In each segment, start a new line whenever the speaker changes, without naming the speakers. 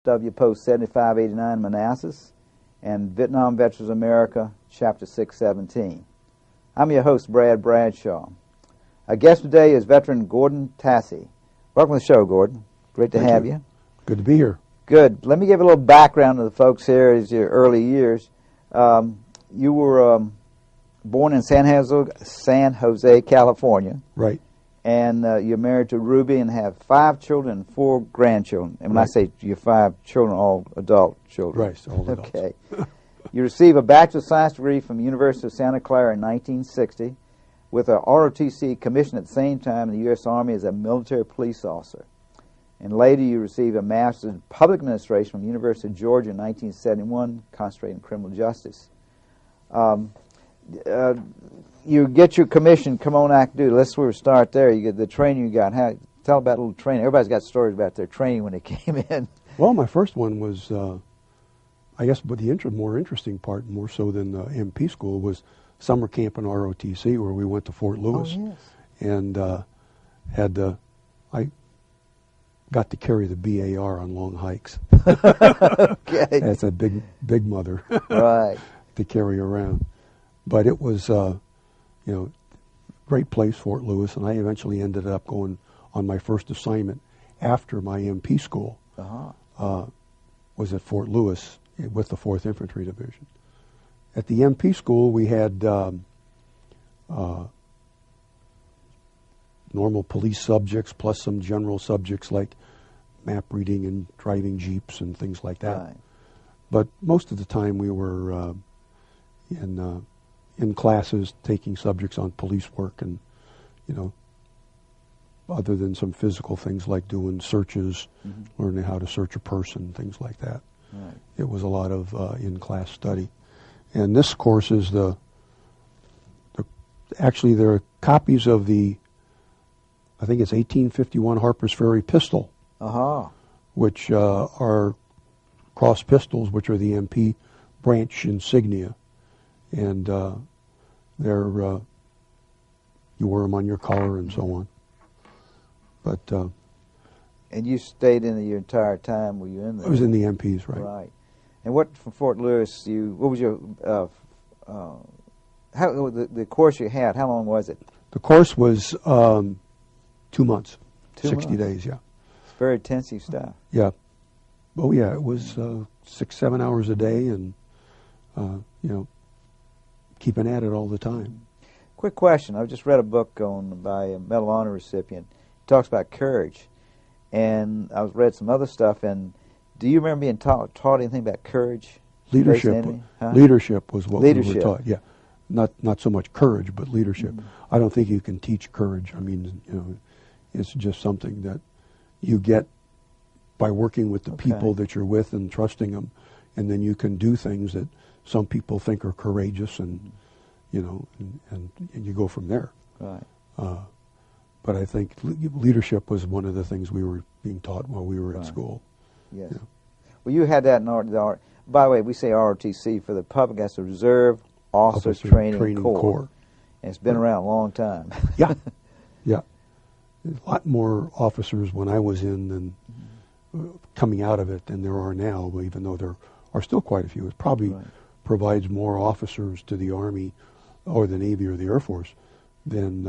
FW Post 7589 Manassas and Vietnam Veterans America, Chapter 617. I'm your host, Bradshaw. Our guest today is veteran Gordon Tassi. Welcome to the show, Gordon. Great to have you.
Good to be here.
Good. Let me give a little background to the folks here as your early years. You were born in San Jose, California.
Right.
And you're married to Ruby and have 5 children and 4 grandchildren. And when I say your 5 children, all adult children.
Right, all adults.
Okay. You received a Bachelor of Science degree from the University of Santa Clara in 1960 with a ROTC commission at the same time in the U.S. Army as a military police officer. And later you received a Master's in Public Administration from the University of Georgia in 1971, concentrating in criminal justice. You get your commission, come on active duty. Let's start there. You get the training you got. Tell about a little training. Everybody's got stories about their training when they came in.
Well, my first one was, I guess, but the more interesting part, more so than the MP school, was summer camp in ROTC, where we went to Fort Lewis.
Oh, yes.
And I got to carry the BAR on long hikes.
Okay.
That's a big mother.
Right.
To carry around. But it was, great place, Fort Lewis, and I eventually ended up going on my first assignment after my MP school. Was at Fort Lewis with the 4th Infantry Division. At the MP school, we had normal police subjects plus some general subjects like map reading and driving jeeps and things like that.
Right.
But most of the time we were in classes taking subjects on police work, and other than some physical things like doing searches, learning how to search a person, things like that.
Right.
It was a lot of in-class study. And this course is actually there are copies of the, I think it's 1851 Harper's Ferry pistol, which are cross pistols, which are the MP branch insignia. And you wear them on your collar and so on. But
and you stayed in your entire time? Were you in there?
I was in the MPs, right?
Right. And what from Fort Lewis? What was your the course you had? How long was it?
The course was 2 months,
2
60
months.
days. Yeah.
It's very intensive stuff.
Yeah. Oh yeah, it was 6-7 hours a day, and keeping at it all the time.
Quick question. I just read a book by a Medal of Honor recipient. It talks about courage. And I read some other stuff. And do you remember being taught anything about courage?
Leadership. Leadership was what we were taught. Yeah. Not so much courage, but leadership. I don't think you can teach courage. I mean, it's just something that you get by working with the people that you're with and trusting them. And then you can do things that some people think are courageous, and and you go from there.
Right.
But I think leadership was one of the things we were being taught while we were at school.
Yes. Well, you had that in the by the way, we say ROTC for the public. That's the Reserve Officer Training Corps. And it's been around a long time.
Yeah. Yeah. There's a lot more officers when I was in than coming out of it than there are now, even though there are still quite a few. It probably provides more officers to the Army or the Navy or the Air Force than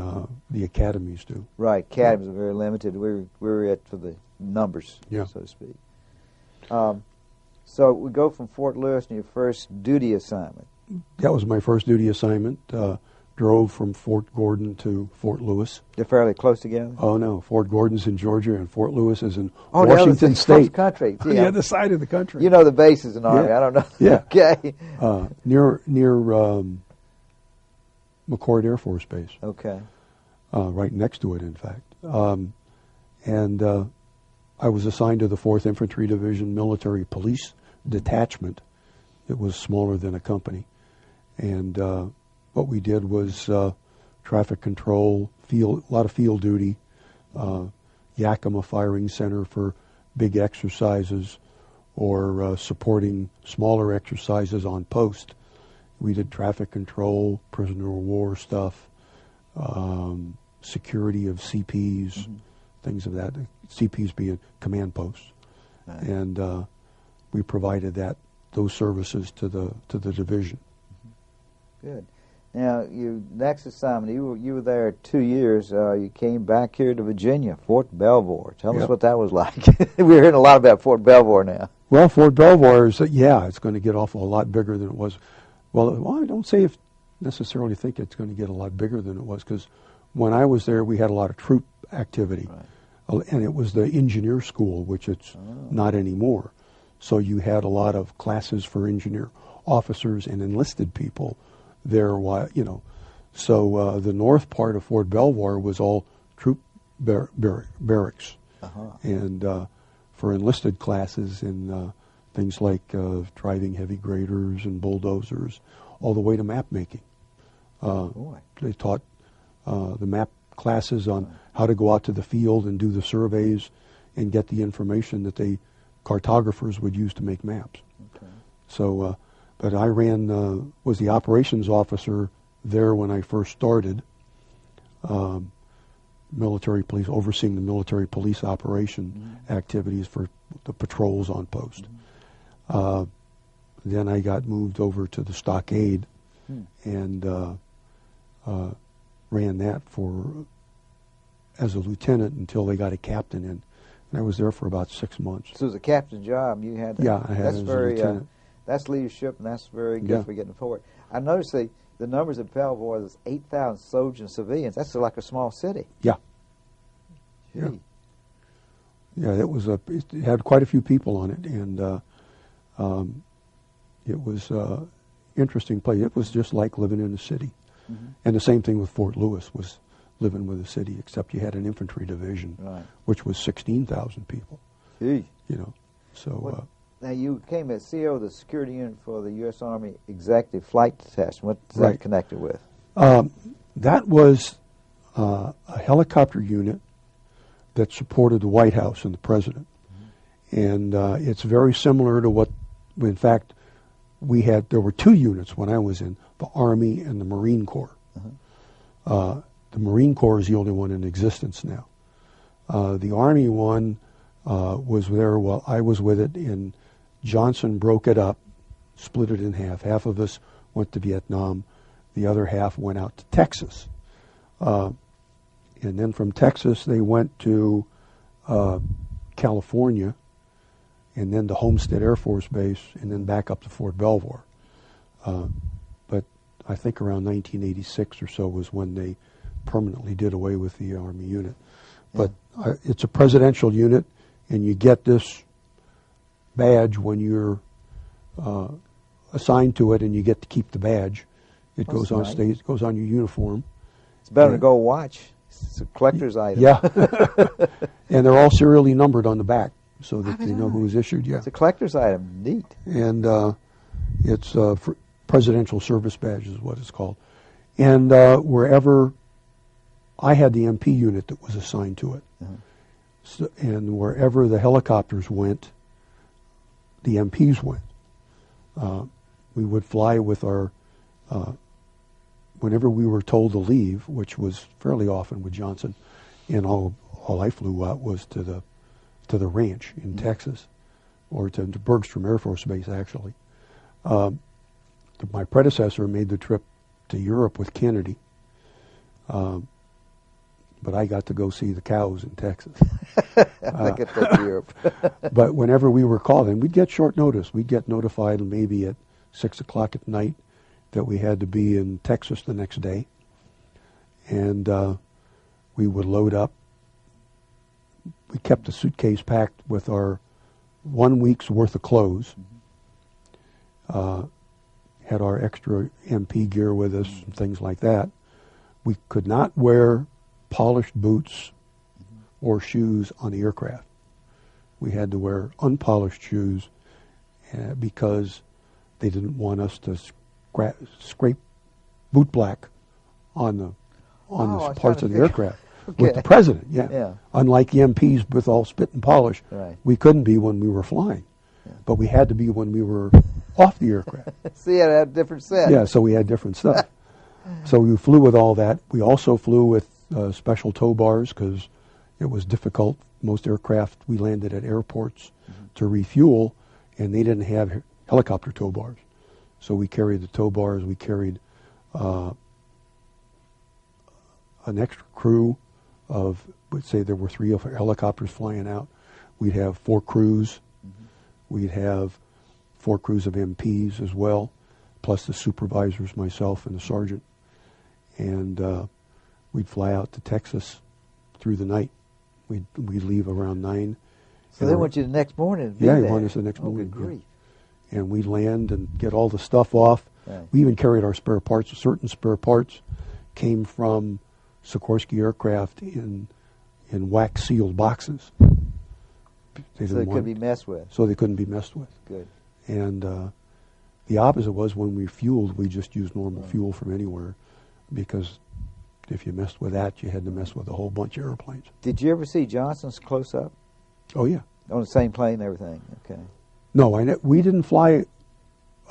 the academies do. Right.
Academies are very limited. We're at for the numbers, so to speak. So we go from Fort Lewis to your first duty assignment.
That was my first duty assignment. Drove from Fort Gordon to Fort Lewis.
They're fairly close together?
Oh, no. Fort Gordon's in Georgia, and Fort Lewis is in Washington State.
Country.
On the other side of the country.
You know the bases in the Army. I don't know.
Yeah.
Okay.
Near McCord Air Force Base.
Okay.
Right next to it, in fact. And I was assigned to the 4th Infantry Division Military Police Detachment. It was smaller than a company. And what we did was traffic control, a lot of field duty, Yakima Firing Center for big exercises, or supporting smaller exercises on post. We did traffic control, prisoner of war stuff, security of CPs, things of that. CPs being command posts. And we provided those services to the division.
Good. Now, your next assignment, you were there 2 years. You came back here to Virginia, Fort Belvoir. Tell us what that was like. We're hearing a lot about Fort Belvoir now.
Well, Fort Belvoir is, it's going to get a lot bigger than it was. Well, I don't necessarily think it's going to get a lot bigger than it was, because when I was there, we had a lot of troop activity. Right. And it was the engineer school, which it's not anymore. So you had a lot of classes for engineer officers and enlisted people there. So the north part of Fort Belvoir was all troop barracks. And for enlisted classes in things like driving heavy graders and bulldozers, all the way to map making. They taught the map classes on how to go out to the field and do the surveys and get the information that cartographers would use to make maps. So, but I was the operations officer there when I first started, military police, overseeing the military police operation activities for the patrols on post. Then I got moved over to the stockade and ran that as a lieutenant until they got a captain in. And I was there for about 6 months.
So it was a captain's job. You had
I had as a lieutenant.
That's leadership, and that's very good for getting forward. I noticed the numbers at Belvoir, there's 8,000 soldiers and civilians. That's like a small city.
Yeah.
Gee.
Yeah, it had quite a few people on it, and it was an interesting place. It was just like living in a city. And the same thing with Fort Lewis, was living with a city, except you had an infantry division, which was 16,000 people.
Gee.
So.
Now, you came as CEO of the security unit for the U.S. Army Executive Flight Detachment. What's that connected with?
That was a helicopter unit that supported the White House and the President. And it's very similar to in fact, there were two units when I was in, the Army and the Marine Corps. The Marine Corps is the only one in existence now. The Army one was there while I was with it, and Johnson broke it up, split it in half. Half of us went to Vietnam. The other half went out to Texas. And then from Texas, they went to California, and then to Homestead Air Force Base, and then back up to Fort Belvoir. But I think around 1986 or so was when they permanently did away with the Army unit. But it's a presidential unit, and you get this badge when you're assigned to it, and you get to keep the badge. It goes on stage, goes on your uniform.
It's better to go watch. It's a collector's item.
Yeah. And they're all serially numbered on the back, so that they know who was issued. Yeah.
It's a collector's item. Neat.
And it's presidential service badge is what it's called. And wherever I had the MP unit that was assigned to it, so, and wherever the helicopters went, the MPs went. We would fly with our, whenever we were told to leave, which was fairly often with Johnson, and all I flew out was to the ranch in Texas, or to Bergstrom Air Force Base, actually. My predecessor made the trip to Europe with Kennedy, but I got to go see the cows in Texas.
I get that to Europe.
But whenever we were called, and we'd get short notice, we'd get notified maybe at 6 o'clock at night that we had to be in Texas the next day, and we would load up. We kept the suitcase packed with our 1 week's worth of clothes, had our extra MP gear with us, and things like that. We could not wear polished boots or shoes on the aircraft. We had to wear unpolished shoes because they didn't want us to scrape boot black on the parts of the aircraft. With the president, yeah. Unlike the MPs with all spit and polish, we couldn't be when we were flying. But we had to be when we were off the aircraft.
So you had to have different set.
Yeah, so we had different stuff. So we flew with all that. We also flew with special tow bars because it was difficult. Most aircraft, we landed at airports to refuel, and they didn't have helicopter tow bars. So we carried the tow bars. We carried an extra crew of, let's say there were 3 helicopters flying out. We'd have 4 crews. We'd have 4 crews of MPs as well, plus the supervisors, myself, and the sergeant. And we'd fly out to Texas through the night. We'd leave around 9.
So they want you the next morning to be
Yeah,
there.
they want us the next morning.
Good grief.
Yeah. And we'd land and get all the stuff off.
Right.
We even carried our spare parts. Certain spare parts came from Sikorsky aircraft in wax-sealed boxes.
So they couldn't be messed with.
So they couldn't be messed with.
Good.
And the opposite was when we fueled, we just used normal fuel from anywhere, because if you messed with that, you had to mess with a whole bunch of airplanes.
Did you ever see Johnson's close up?
Oh, yeah.
On the same plane and everything? Okay.
No, we didn't fly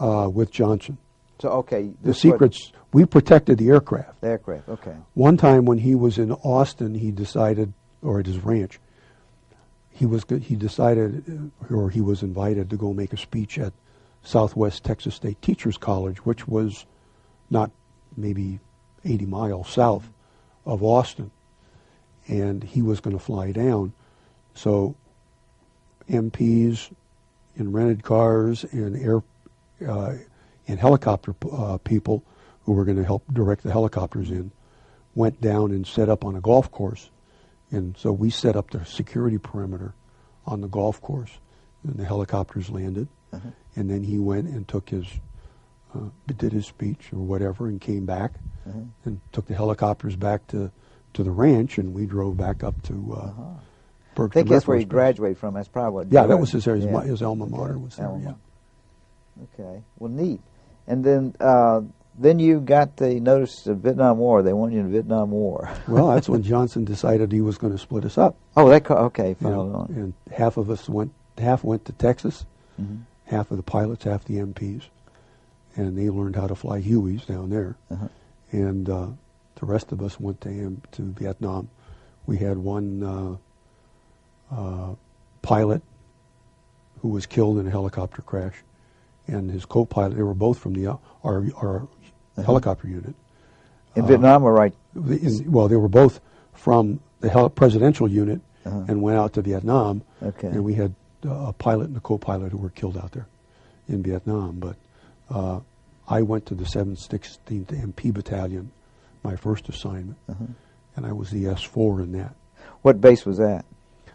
with Johnson.
So, okay.
The secrets, we protected the aircraft.
The aircraft, okay.
One time when he was in Austin, he decided, or at his ranch, he was invited to go make a speech at Southwest Texas State Teachers College, which was not maybe 80 miles south of Austin. And he was going to fly down. So MPs in rented cars and helicopter people who were going to help direct the helicopters in went down and set up on a golf course. And so we set up the security perimeter on the golf course, and the helicopters landed. And then he went and took did his speech or whatever, and came back and took the helicopters back to the ranch, and we drove back up to
I think that's where he graduated from. That's probably what.
Yeah, that was his alma mater was there. Yeah.
Okay. Well, neat. And then you got the notice of Vietnam War. They wanted you in the Vietnam War.
Well, that's when Johnson decided he was going to split us up.
Oh, okay. Followed on.
And half went to Texas, half of the pilots, half the MPs, and they learned how to fly Hueys down there. And the rest of us went to Vietnam. We had one pilot who was killed in a helicopter crash, and his co-pilot. They were both from our helicopter unit.
In Vietnam, or right?
Well, they were both from the presidential unit and went out to Vietnam.
Okay.
And we had a pilot and a co-pilot who were killed out there in Vietnam. But I went to the 716th MP Battalion, my first assignment, and I was the S4 in that.
What base was that?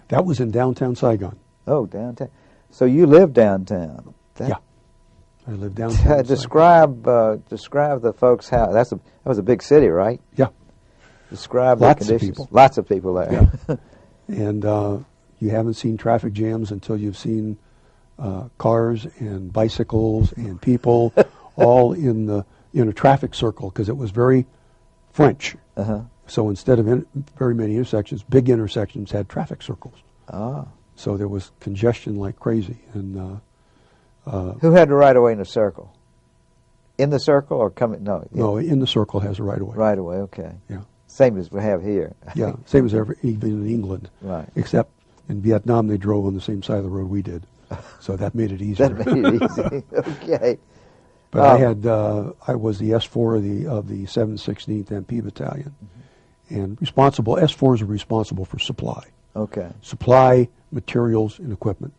That was in downtown Saigon.
Oh, downtown. So you lived downtown?
Yeah. I lived downtown.
Describe the folks' house. That was a big city, right?
Yeah.
Describe
the
conditions.
Of people.
Lots of people there.
Yeah. And you haven't seen traffic jams until you've seen cars and bicycles and people all in a traffic circle, because it was very French. So instead of very many intersections, big intersections had traffic circles. So there was congestion like crazy. And
who had the right of way in the circle? In the circle or coming? No.
No, in the circle has a right of way.
Right of way. Okay.
Yeah.
Same as we have here.
Yeah, same as even in England.
Right.
Except in Vietnam, they drove on the same side of the road we did, so that made it easier.
That made it easy. Okay.
But I was the S4 of the 716th MP Battalion, and S4s are responsible for supply.
Okay.
Supply, materials, and equipment.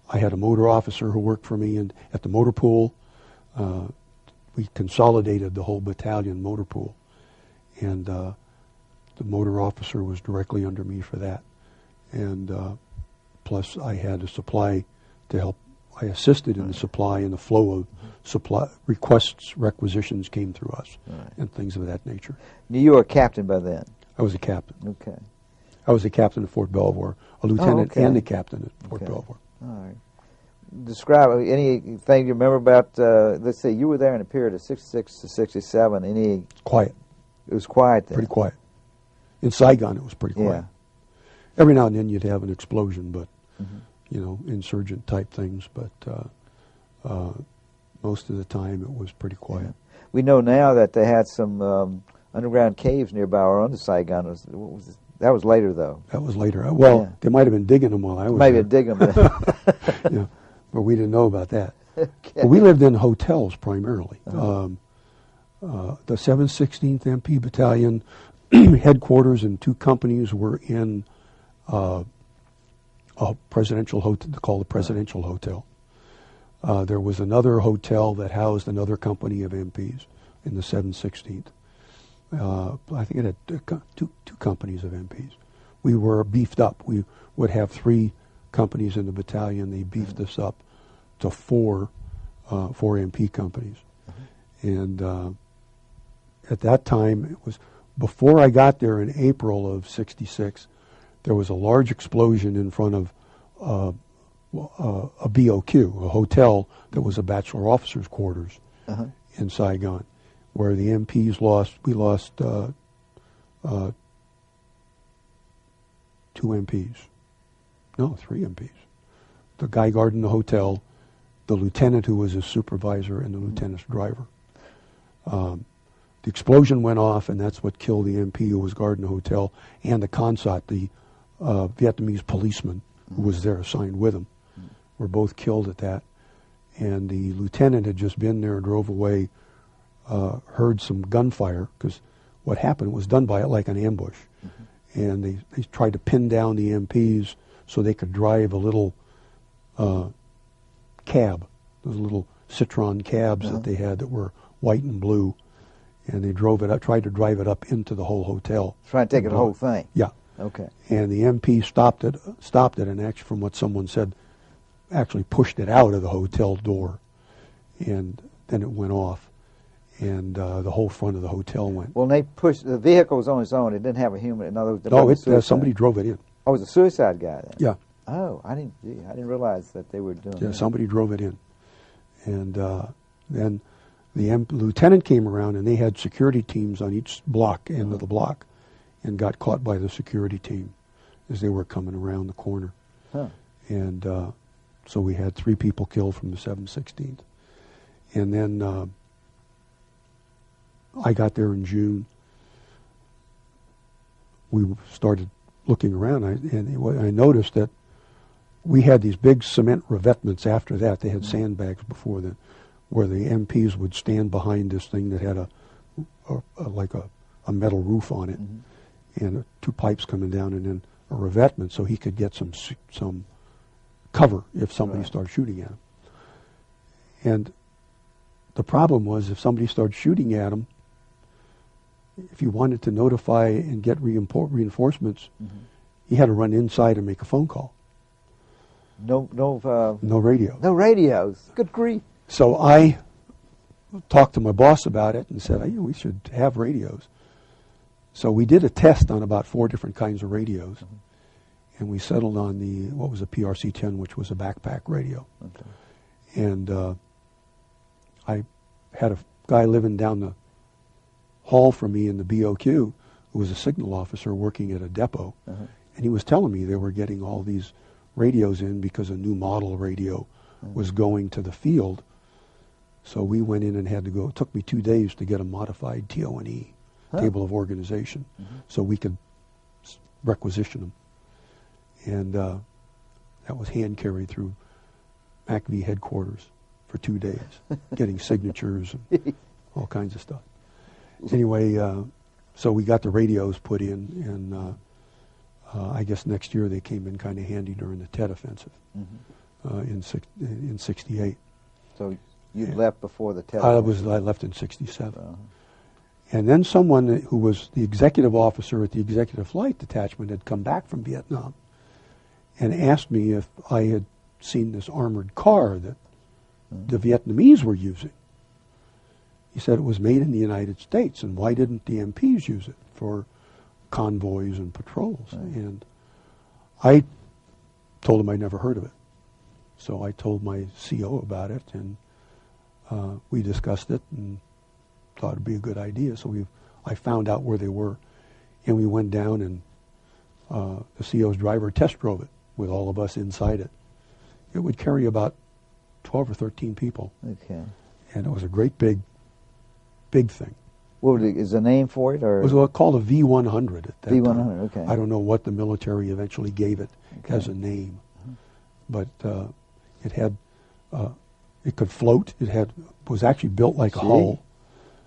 I had a motor officer who worked for me at the motor pool. We consolidated the whole battalion motor pool, and the motor officer was directly under me for that. And plus I had a supply to help. I assisted in the supply, and the flow of supply requisitions came through us, and things of that nature.
You were a captain by then?
I was a captain.
Okay.
I was a captain at Fort Belvoir, a lieutenant and a captain at Fort Belvoir.
All right. Describe anything you remember about, let's say you were there in a period of 66 to 67.
Quiet.
It was quiet then?
Pretty quiet. In Saigon, it was pretty quiet.
Yeah.
Every now and then you'd have an explosion, but, insurgent type things. But most of the time it was pretty quiet.
Yeah. We know now that they had some underground caves nearby or under Saigon. That was later, though.
That was later. Well, they might have been digging them while I was
Maybe
there.
digging them.
Yeah. but we didn't know about that.
Okay.
But we lived in hotels primarily. The 716th MP Battalion headquarters and 2 companies were in a presidential hotel called the Presidential Hotel. There was another hotel that housed another company of MPs in the 716th. I think it had two companies of MPs. We were beefed up. We would have 3 companies in the battalion. They beefed us up to 4 MP companies. And at that time, it was before I got there in April of '66. There was a large explosion in front of a BOQ, a hotel that was a bachelor officers' quarters in Saigon, where the MPs we lost 2 MPs. No, 3 MPs. The guy guarding the hotel, the lieutenant who was his supervisor, and the lieutenant's driver. The explosion went off, and that's what killed the MP who was guarding the hotel, and the consot, the Vietnamese policeman who was there assigned with him. Were both killed at that. And the lieutenant had just been there, drove away, heard some gunfire, because what happened was done by it like an ambush. And they tried to pin down the MPs so they could drive a little cab, those little Citroen cabs that they had that were white and blue. And they drove it up, tried to drive it up into the whole hotel.
Trying to take it the whole thing.
Yeah.
Okay.
And the MP stopped it, and actually, from what someone said, actually pushed it out of the hotel door, and then it went off, and the whole front of the hotel went.
Well, they pushed the vehicle was on its own. It didn't have a human. In other words,
somebody drove it in.
Oh, it was a suicide guy then.
Yeah.
Oh, I didn't realize that they were doing.
Yeah,
that.
somebody drove it in, and then the lieutenant came around, and they had security teams on each end of the block, and got caught by the security team as they were coming around the corner. And so we had 3 people killed from the 716th. And then I got there in June. We started looking around, and I noticed that we had these big cement revetments after that. They had sandbags before that, where the MPs would stand behind this thing that had like a metal roof on it, and 2 pipes coming down, and then a revetment, so he could get some cover if somebody started shooting at him. And the problem was, if somebody started shooting at him, if you wanted to notify and get reinforcements, you had to run inside and make a phone call.
No
radio.
No radios. Good grief.
So I talked to my boss about it and said, we should have radios. So we did a test on about 4 different kinds of radios, and we settled on what was a PRC-10, which was a backpack radio. And I had a guy living down the hall from me in the BOQ who was a signal officer working at a depot, and he was telling me they were getting all these radios in because a new model radio was going to the field. So we went in and had to go. It took me 2 days to get a modified TO&E, table of organization, so we could requisition them. And that was hand carried through MACV headquarters for 2 days, getting signatures and all kinds of stuff. Anyway, so we got the radios put in, and I guess next year they came in kind of handy during the Tet Offensive in '68.
So you left before the Tet?
I left in '67. And then someone who was the executive officer at the Executive Flight Detachment had come back from Vietnam and asked me if I had seen this armored car that the Vietnamese were using. He said it was made in the United States, and why didn't the MPs use it for convoys and patrols? And I told him I'd never heard of it. So I told my CO about it, and we discussed it and thought it'd be a good idea. So I found out where they were, and we went down, and the CO's driver test drove it with all of us inside it. It would carry about 12 or 13 people.
Okay.
And it was a great big thing.
What is the name for it? Or?
It was called a V100 at that
V100,
time.
okay.
I don't know what the military eventually gave it as a name. But it had it could float. It was actually built like a hull.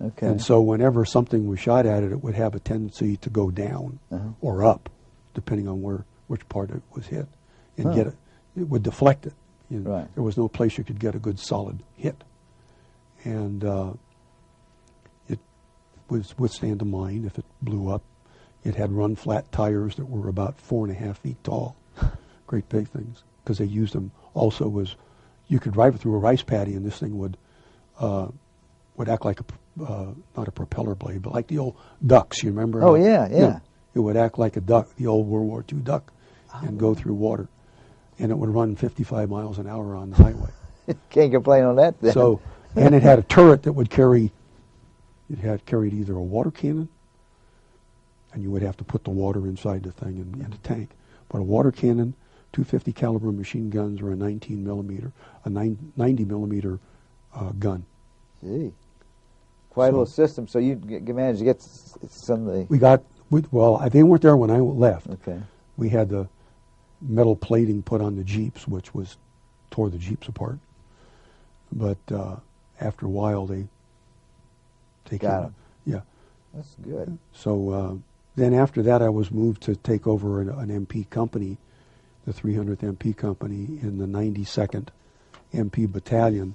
Okay.
And so whenever something was shot at it, it would have a tendency to go down or up, depending on which part it was hit, and get it. It would deflect it.
Right.
There was no place you could get a good solid hit, and it would withstand a mine if it blew up. It had run-flat tires that were about 4.5 feet tall, great big things, because they used them also as you could drive it through a rice paddy, and this thing would act like not a propeller blade, but like the old ducks. You remember?
Oh yeah.
It would act like a duck, the old World War II duck, and go through water, and it would run 55 miles an hour on the highway.
Can't complain on that then.
So, and it had a turret that would carry. It had carried either a water cannon, and you would have to put the water inside the thing in a tank. But a water cannon, 250 caliber machine guns, or a 90 millimeter gun.
Gee, quite a little system. So you managed to get some of the.
They weren't there when I left.
Okay.
We had the metal plating put on the Jeeps, which tore the Jeeps apart. But after a while, they
got them.
Yeah.
That's good.
So then after that, I was moved to take over an MP company, the 300th MP company, in the 92nd MP Battalion,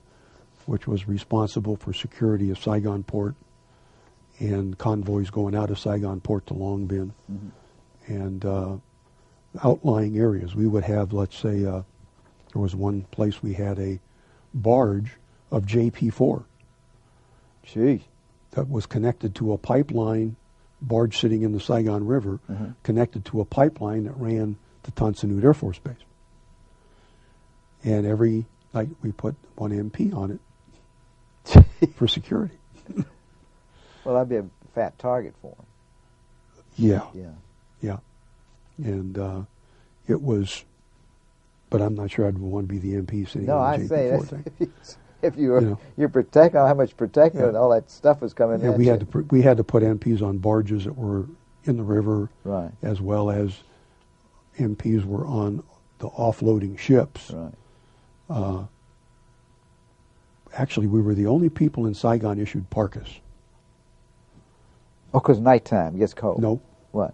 which was responsible for security of Saigon Port and convoys going out of Saigon Port to Long Bin and outlying areas. We would have, let's say, there was one place we had a barge of JP4.
Gee.
That was connected to a pipeline, barge sitting in the Saigon River, connected to a pipeline that ran to Tan Son Nhut Air Force Base. And every night we put one MP on it for security.
Well, that'd be a fat target for him.
Yeah.
Yeah.
And it was, but I'm not sure I'd want to be the MP sitting
No,
on
I
the
say
JP4
that's,
thing.
if you're protecting, how much protecting and all that stuff was coming in.
We had to put MPs on barges that were in the river,
right,
as well as MPs were on the offloading ships.
Right.
Actually, we were the only people in Saigon issued parkas.
Oh, because nighttime, it gets cold.
No.
What?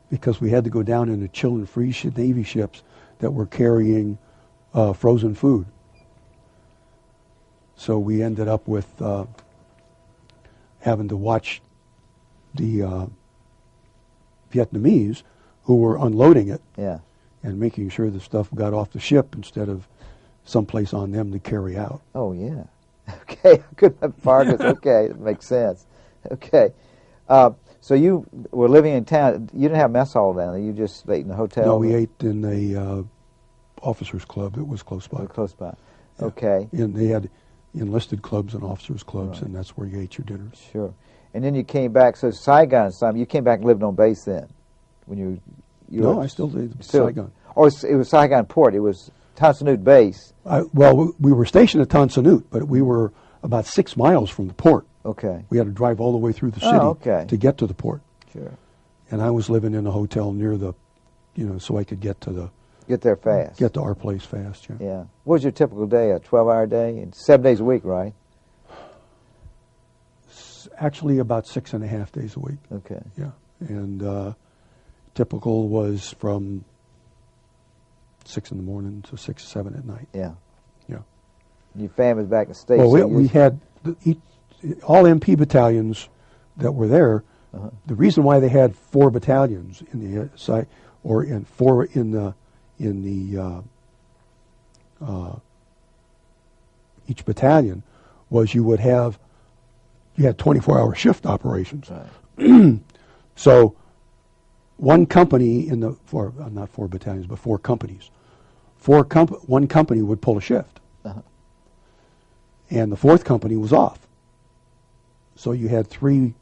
Because we had to go down in the chill and freeze Navy ships that were carrying frozen food. So we ended up with having to watch the Vietnamese who were unloading it and making sure the stuff got off the ship instead of someplace on them to carry out.
Oh, yeah. Okay, I couldn't have parkas. Okay, it makes sense. Okay. So you were living in town. You didn't have mess hall down there. You just ate in the hotel?
No, we ate in a officers' club that was close by.
Close by.
Yeah.
Okay.
And they had enlisted clubs and officers' clubs, and that's where you ate your dinners.
Sure. And then you came back. So Saigon, you came back and lived on base then? When you
No, I still did Saigon.
Oh, it was Saigon Port. It was Tan Son Nhut Base.
Well, we were stationed at Tan Son Nhut, but we were about 6 miles from the port.
Okay.
We had to drive all the way through the city to get to the port.
Sure.
And I was living in a hotel near the, so I could get
there fast.
Get to our place fast, yeah.
Yeah. What was your typical day? A 12-hour day? And 7 days a week, right?
Actually, about 6.5 days a week.
Okay.
Yeah. And typical was from 6 in the morning to 6, 7 at night.
Yeah.
Yeah.
Your family's back in the States.
Well, we had all MP battalions that were there. The reason why they had 4 battalions in the site, or in 4 in the each battalion, was you had 24-hour shift operations.
Right.
So one company in the not 4 battalions, but 4 companies. One company would pull a shift, and the 4th company was off. So you had 3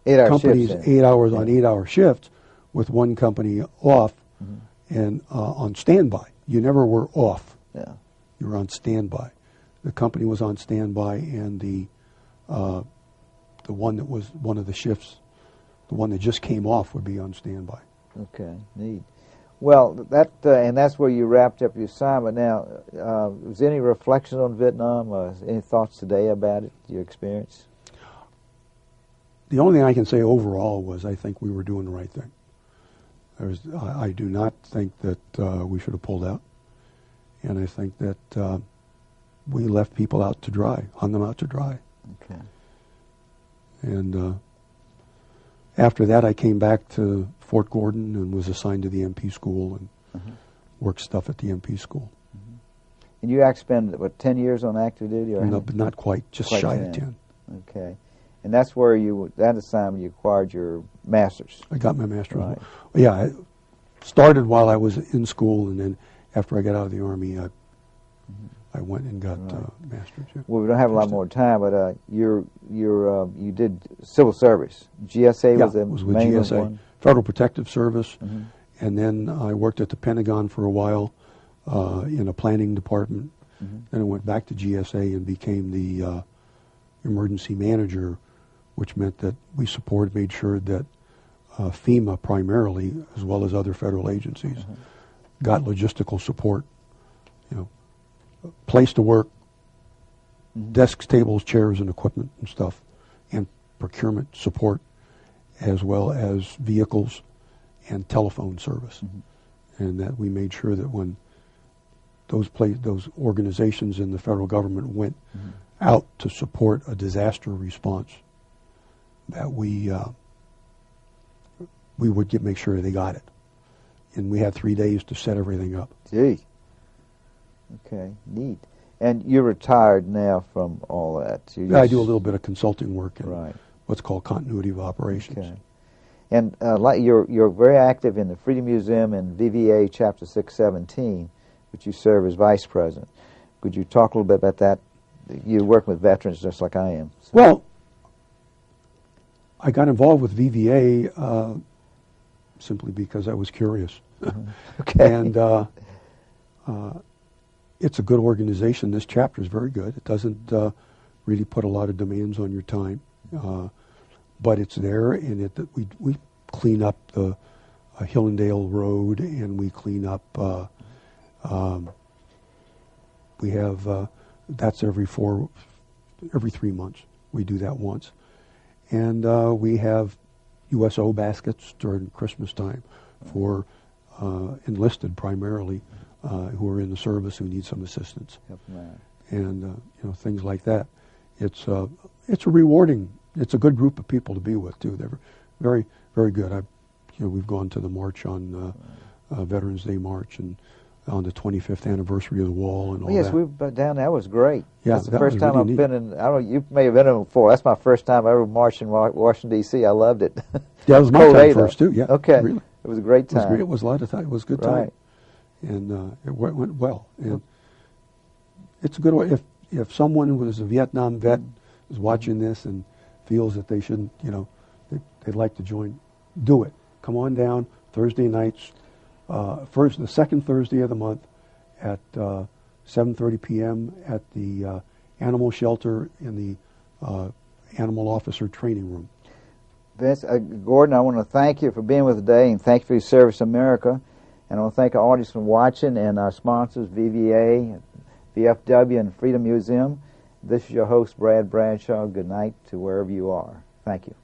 8-hour
companies,
shifts,
8 hours on 8-hour shifts, with one company off and on standby. You never were off.
Yeah.
You were on standby. The company was on standby, and the one that was one of the shifts, the one that just came off, would be on standby.
Okay, neat. Well, that and that's where you wrapped up your assignment. Now, was there any reflection on Vietnam? Any thoughts today about it, your experience?
The only thing I can say overall was I think we were doing the right thing. I do not think that we should have pulled out, and I think that we left people out to dry, hung them out to dry.
Okay.
And after that, I came back to Fort Gordon and was assigned to the MP school and worked stuff at the MP school.
And you actually spent, what, 10 years on active duty? Or
No, but not quite, just
quite
shy of 10.
Okay. And that's where that assignment, you acquired your master's.
I got my master's.
Right.
Yeah, I started while I was in school, and then after I got out of the Army, I went and got master's. Yeah.
Well, we don't have a lot more time, but you did civil service. GSA was the
was with
main
GSA,
one?
Federal Protective Service, and then I worked at the Pentagon for a while in a planning department. Then I went back to GSA and became the emergency manager, which meant that we made sure that FEMA primarily, as well as other federal agencies, got logistical support. You know, place to work, desks, tables, chairs, and equipment and stuff, and procurement support, as well as vehicles and telephone service. And that we made sure that when those organizations in the federal government went out to support a disaster response, that we would make sure they got it. And we had 3 days to set everything up.
Gee. Okay, neat. And you're retired now from all that.
I do a little bit of consulting work in
right.
what's called continuity of operations.
Okay. And you're very active in the Freedom Museum and VVA Chapter 617, which you serve as vice president. Could you talk a little bit about that? You're working with veterans just like I am. So.
Well, I got involved with VVA simply because I was curious.
Okay.
And it's a good organization. This chapter is very good. It doesn't really put a lot of demands on your time, but it's there, and we clean up the Hillendale Road, and we clean up. We have that's every 3 months. We do that once, and we have USO baskets during Christmas time for enlisted primarily. Who are in the service who need some assistance, and things like that. It's a rewarding. It's a good group of people to be with too. They're very, very good. We've gone to the march on Veterans Day march and on the 25th anniversary of the wall and all that.
Yes, we've been down. That was great.
Yeah,
that's the first time I've been in. I don't know. You may have been in before. That's my first time I ever marched in Washington D.C. I loved it.
Yeah, it was my time first too. Yeah.
Okay.
Really.
It was a great time.
It was great. It was a lot of time. It was a good time.
Right.
And it went well. And it's a good way. If someone who was a Vietnam vet is watching this and feels that they shouldn't, they'd like to join, do it. Come on down Thursday nights, the second Thursday of the month at 7:30 p.m. at the animal shelter in the animal officer training room.
Vince, Gordon, I want to thank you for being with us today, and thank you for your service to America. And I want to thank our audience for watching and our sponsors, VVA, VFW, and Freedom Museum. This is your host, Bradshaw. Good night to wherever you are. Thank you.